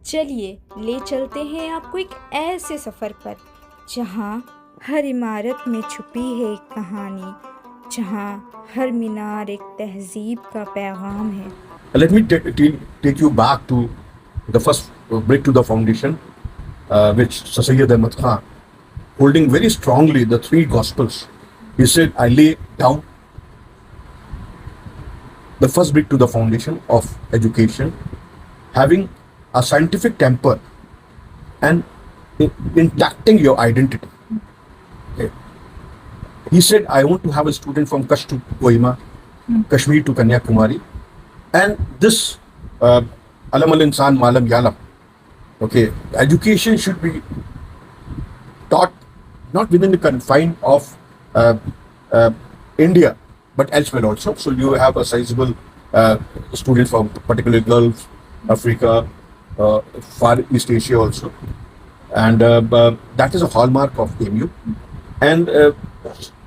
चलिए ले चलते हैं आपको एक ऐसे सफ़र पर जहाँ हर इमारत में छुपी है एक कहानी, जहाँ हर मीनार एक तहजीब का पैगाम है। Let me take you back to the first brick to the foundation, which Sir Sayyid Ahmad Khan, holding very strongly the three Gospels. He said, I lay down the first brick to the foundation of education, having a scientific temper and intacting your identity. Okay. He said, I want to have a student from Kashmir to Kohima, Kashmir to Kanyakumari, and this Alam al Insan Malam Yalam. Okay, education should be taught not within the confine of India, but elsewhere also. So you have a sizable students from particularly Gulf, Africa, Far East Asia also, and that is a hallmark of AMU. And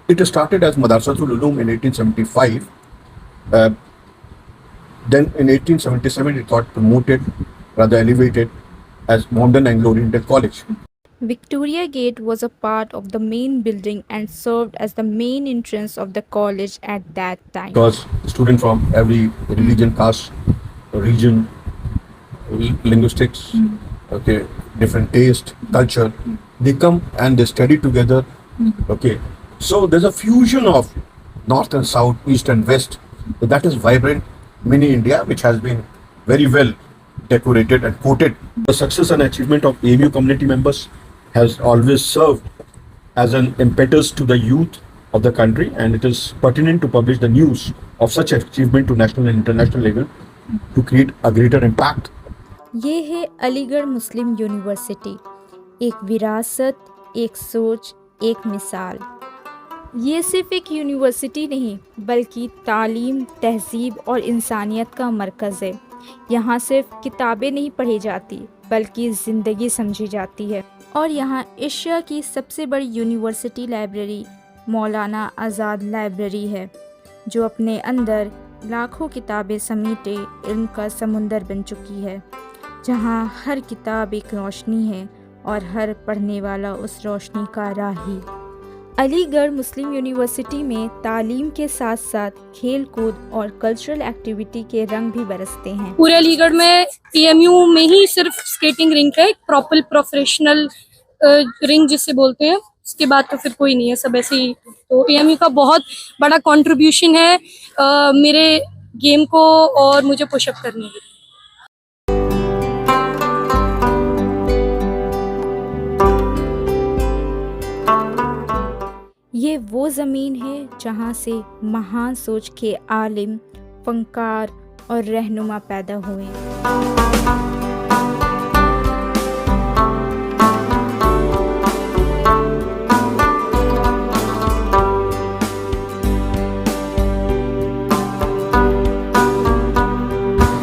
it started as Madrasatul Ulum in 1875. Then in 1877 it got promoted, rather elevated, as Modern Anglo-Oriental College. Victoria Gate was a part of the main building and served as the main entrance of the college at that time. Because students from every religion, caste, region, linguistics, okay, different taste, culture, they come and they study together. Okay, so there's a fusion of north and south, east and west. So that is vibrant mini India, which has been very well decorated and quoted. The success and achievement of AMU community members has always served as an impetus to the youth of the country, and it is pertinent to publish the news of such achievement to national and international level to create a greater impact. ये है अलीगढ़ मुस्लिम university, एक विरासत, एक सोच, एक मिसाल। ये सिर्फ एक यूनिवर्सिटी नहीं बल्कि तालीम, तहजीब और इंसानियत का मरकज़ है। यहाँ सिर्फ किताबें नहीं पढ़ी जाती बल्कि ज़िंदगी समझी जाती है। और यहाँ एशिया की सबसे बड़ी यूनिवर्सिटी लाइब्रेरी मौलाना आज़ाद लाइब्रेरी है, जो अपने अंदर लाखों किताबें समेटे इल्म का समुंदर बन चुकी है, जहाँ हर किताब एक रोशनी है और हर पढ़ने वाला उस रोशनी का राही। अलीगढ़ मुस्लिम यूनिवर्सिटी में तालीम के साथ साथ खेल कूद और कल्चरल एक्टिविटी के रंग भी बरसते हैं। पूरे अलीगढ़ में एएमयू में ही सिर्फ स्केटिंग रिंग है, एक प्रॉपर प्रोफेशनल रिंग जिसे बोलते हैं, उसके बाद तो फिर कोई नहीं है, सब ऐसे ही। तो एएमयू का बहुत बड़ा कंट्रीब्यूशन है मेरे गेम को और मुझे पुशअप करने के लिए। ये वो ज़मीन है जहाँ से महान सोच के आलिम, फनकार और रहनुमा पैदा हुए।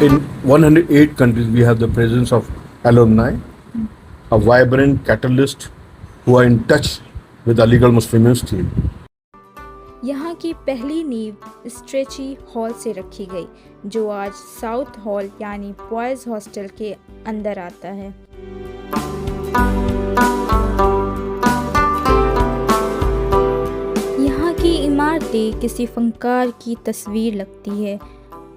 In 108 countries, we have the presence of alumni, a vibrant catalyst who are in touch with Aligarh Muslim University. यहाँ की पहली नींव स्ट्रेची हॉल से रखी गई, जो आज साउथ हॉल यानी बॉयज़ हॉस्टल के अंदर आता है। यहाँ की इमारतें किसी फनकार की तस्वीर लगती है।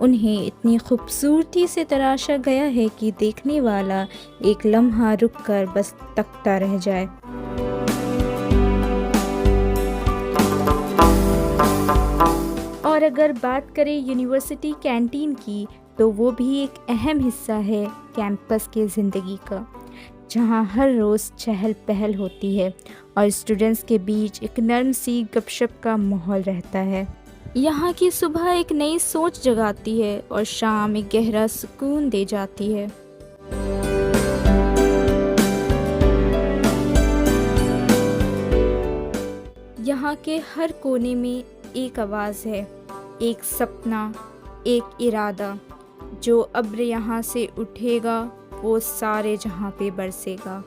उन्हें इतनी खूबसूरती से तराशा गया है कि देखने वाला एक लम्हा रुक कर बस तकता रह जाए। और अगर बात करें यूनिवर्सिटी कैंटीन की, तो वो भी एक अहम हिस्सा है कैंपस की ज़िंदगी का, जहाँ हर रोज़ चहल पहल होती है और स्टूडेंट्स के बीच एक नर्म सी गपशप का माहौल रहता है। यहाँ की सुबह एक नई सोच जगाती है और शाम एक गहरा सुकून दे जाती है। यहाँ के हर कोने में एक आवाज़ है, एक सपना, एक इरादा। जो अब्र यहाँ से उठेगा वो सारे जहाँ पे बरसेगा।